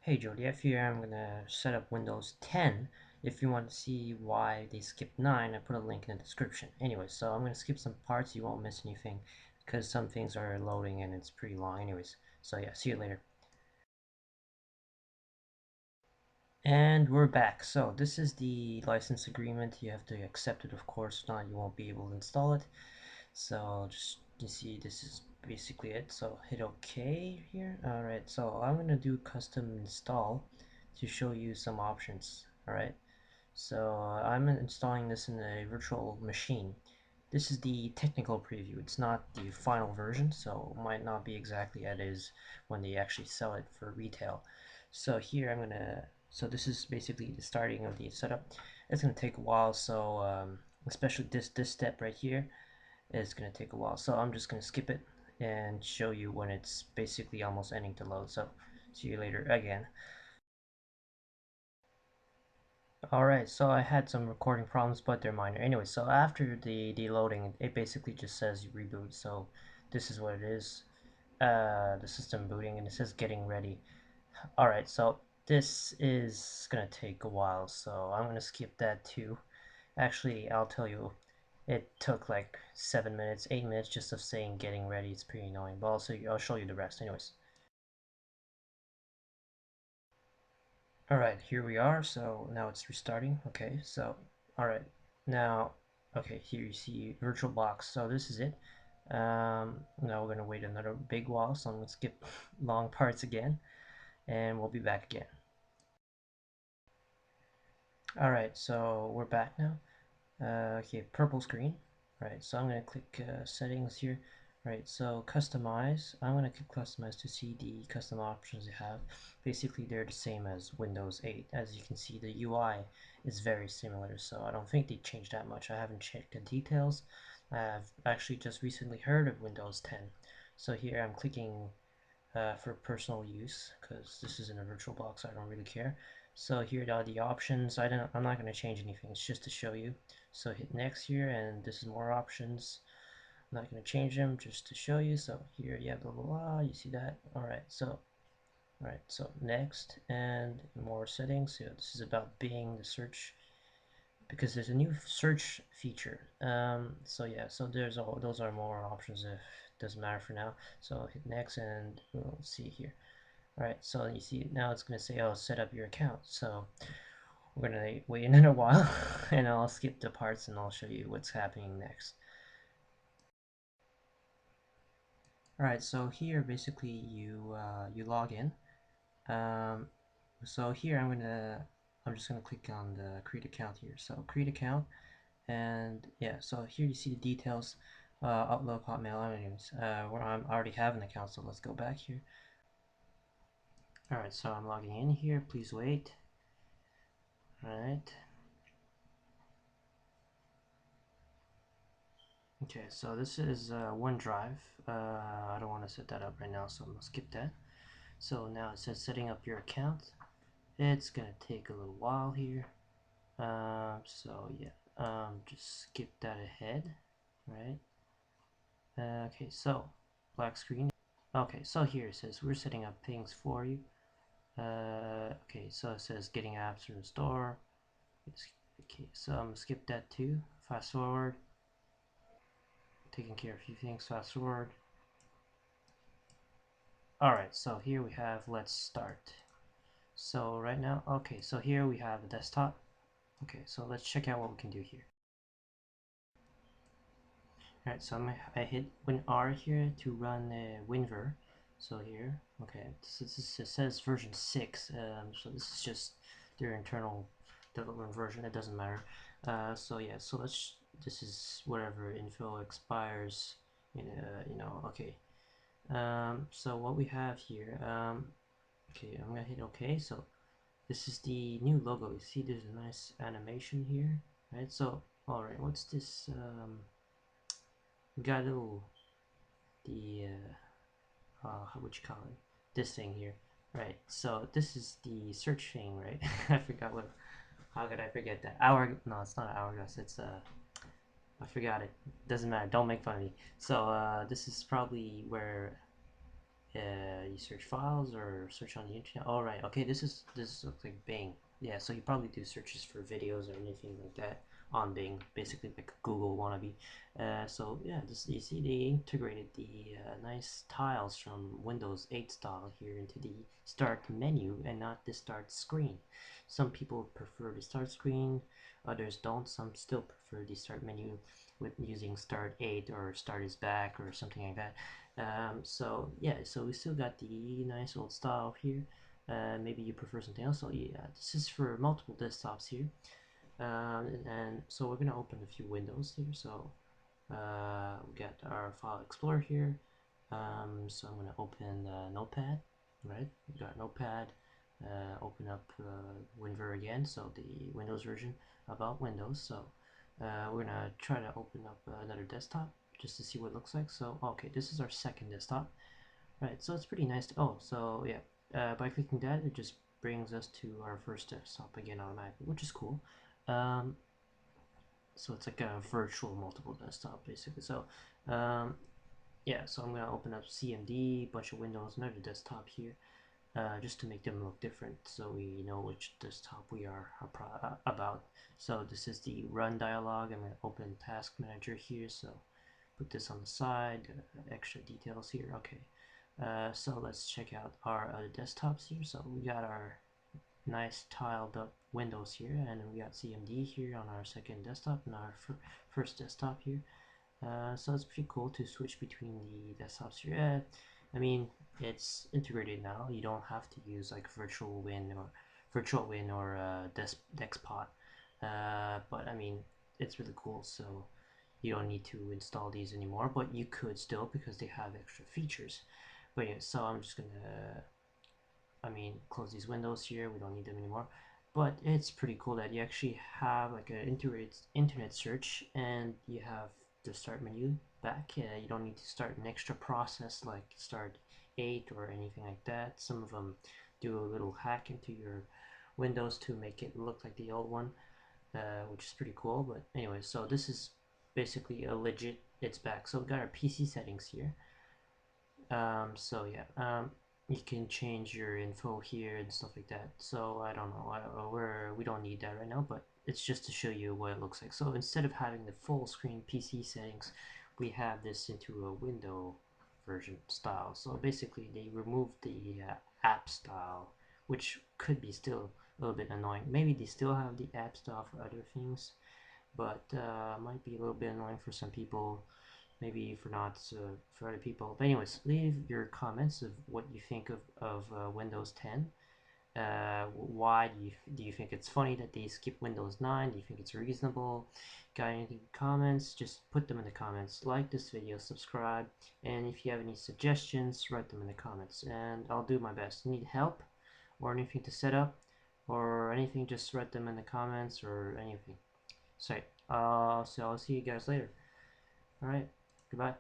Hey Jody, here I'm gonna set up Windows 10. If you want to see why they skipped 9, I put a link in the description. Anyway, so I'm gonna skip some parts, you won't miss anything because some things are loading and it's pretty long anyways. So yeah, see you later. And we're back. So this is the license agreement. You have to accept it, of course, if not you won't be able to install it. So just you see this is basically it. So hit OK here. Alright, so I'm gonna do custom install to show you some options. Alright, so I'm installing this in a virtual machine. This is the technical preview. It's not the final version, so it might not be exactly as it is when they actually sell it for retail. So here I'm gonna, so this is basically the starting of the setup. It's gonna take a while, so especially this step right here is gonna take a while. So I'm just gonna skip it and show you when it's basically almost ending to load. So see you later again. Alright, so I had some recording problems, but they're minor. Anyway, so after the loading, it basically just says you reboot. So this is what it is. The system booting, and it says getting ready. Alright, so this is gonna take a while, so I'm gonna skip that too. Actually, I'll tell you, it took like 7 minutes, 8 minutes just of saying getting ready. It's pretty annoying, but also I'll show you the rest anyways. Alright, here we are. So now it's restarting. Okay, so alright, now okay, here you see VirtualBox. So this is it. Now we're gonna wait another big while, so I'm gonna skip long parts again, and we'll be back again. Alright, so we're back now. Okay, purple screen. Right, so I'm gonna click settings here. Right, so customize. I'm gonna click customize to see the custom options you have. Basically, they're the same as Windows 8. As you can see, the UI is very similar, so I don't think they changed that much. I haven't checked the details. I've actually just recently heard of Windows 10. So here I'm clicking for personal use because this is in a VirtualBox. I don't really care. So here are the options. I'm not going to change anything. It's just to show you. So hit next here, and this is more options. I'm not going to change them, just to show you. So here you have blah blah blah. You see that? All right. So next, and more settings. So this is about Bing, the search, because there's a new search feature. So yeah, so there's all those are more options. If it doesn't matter for now. So hit next, and we'll see here. Alright, so you see now it's going to say, oh, set up your account. So we're going to wait another while, and I'll skip the parts and I'll show you what's happening next. Alright, so here basically you log in. So here I'm just gonna click on the create account here. So create account, and yeah, so here you see the details. Outlook, Hotmail, anyways. Where I already have an account, so let's go back here. Alright, so I'm logging in here. Please wait. Alright. Okay, so this is OneDrive. I don't want to set that up right now, so I'm going to skip that. So now it says setting up your account. It's going to take a little while here. So yeah, just skip that ahead, right? Okay, so black screen. Okay, so here it says we're setting up things for you. Okay, so it says getting apps from the store. Okay, so I'm going to skip that too. Fast forward. Taking care of a few things. Fast forward. Alright, so here we have let's start. So right now, okay, so here we have a desktop. Okay, so let's check out what we can do here. Alright, so I hit WinR here to run WinVer. So here, okay, it says version 6, so this is just their internal development version, it doesn't matter. So yeah, so this is whatever info expires, okay. So what we have here, okay, I'm gonna hit OK. So this is the new logo. You see there's a nice animation here, right? So alright, what's this? We got a little, the what you call it, this thing here, right? So this is the search thing, right? I forgot what, how could I forget that? No, it's not hourglass, it's I forgot it. Doesn't matter, don't make fun of me. So this is probably where You search files or search on the internet. All right, okay, this looks like Bing. Yeah, so you probably do searches for videos or anything like that on Bing, basically like a Google wannabe. So yeah, this you see they integrated the nice tiles from Windows 8 style here into the start menu and not the start screen. Some people prefer the start screen, others don't. Some still prefer the start menu with using start 8 or start is back or something like that. So yeah, so we still got the nice old style here. Maybe you prefer something else. So yeah, this is for multiple desktops here. And so we're gonna open a few windows here. So we got our file explorer here. So I'm gonna open Notepad, right? We got Notepad. Open up WinVer again, so the Windows version about Windows. So we're gonna try to open up another desktop just to see what it looks like. So okay, this is our second desktop, right? So it's pretty nice. Oh, so yeah, by clicking that, it just brings us to our first desktop again automatically, which is cool. Um, so it's like a virtual multiple desktop basically. So yeah, so I'm gonna open up CMD, bunch of windows, another desktop here. Just to make them look different so we know which desktop we are about. So this is the run dialog. I'm going to open task manager here, so put this on the side, extra details here. Okay, so let's check out our other desktops here. So we got our nice tiled up windows here, and we got CMD here on our second desktop and our first desktop here. So it's pretty cool to switch between the desktops here. I mean, it's integrated now. You don't have to use like VirtualWin or Dexpot. But I mean, it's really cool. So you don't need to install these anymore, but you could still because they have extra features. But yeah, so I'm just gonna, I mean, close these windows here. We don't need them anymore. But it's pretty cool that you actually have like an integrated internet search and you have the start menu back. You don't need to start an extra process like start 8 or anything like that. Some of them do a little hack into your Windows to make it look like the old one, which is pretty cool. But anyway, so this is basically a legit, it's back. So we got our PC settings here. So yeah, you can change your info here and stuff like that. So I don't know, we don't need that right now, but it's just to show you what it looks like. So instead of having the full screen PC settings, we have this into a window version style. So basically they removed the app style, which could be still a little bit annoying. Maybe they still have the app style for other things, but might be a little bit annoying for some people, maybe for not for other people. But anyways, leave your comments of what you think of Windows 10. Why do you think it's funny that they skip Windows 9? Do you think it's reasonable? Got any comments? Just put them in the comments. Like this video, subscribe, and if you have any suggestions, write them in the comments, and I'll do my best. Need help or anything to set up or anything? Just write them in the comments or anything. So I'll see you guys later. All right, goodbye.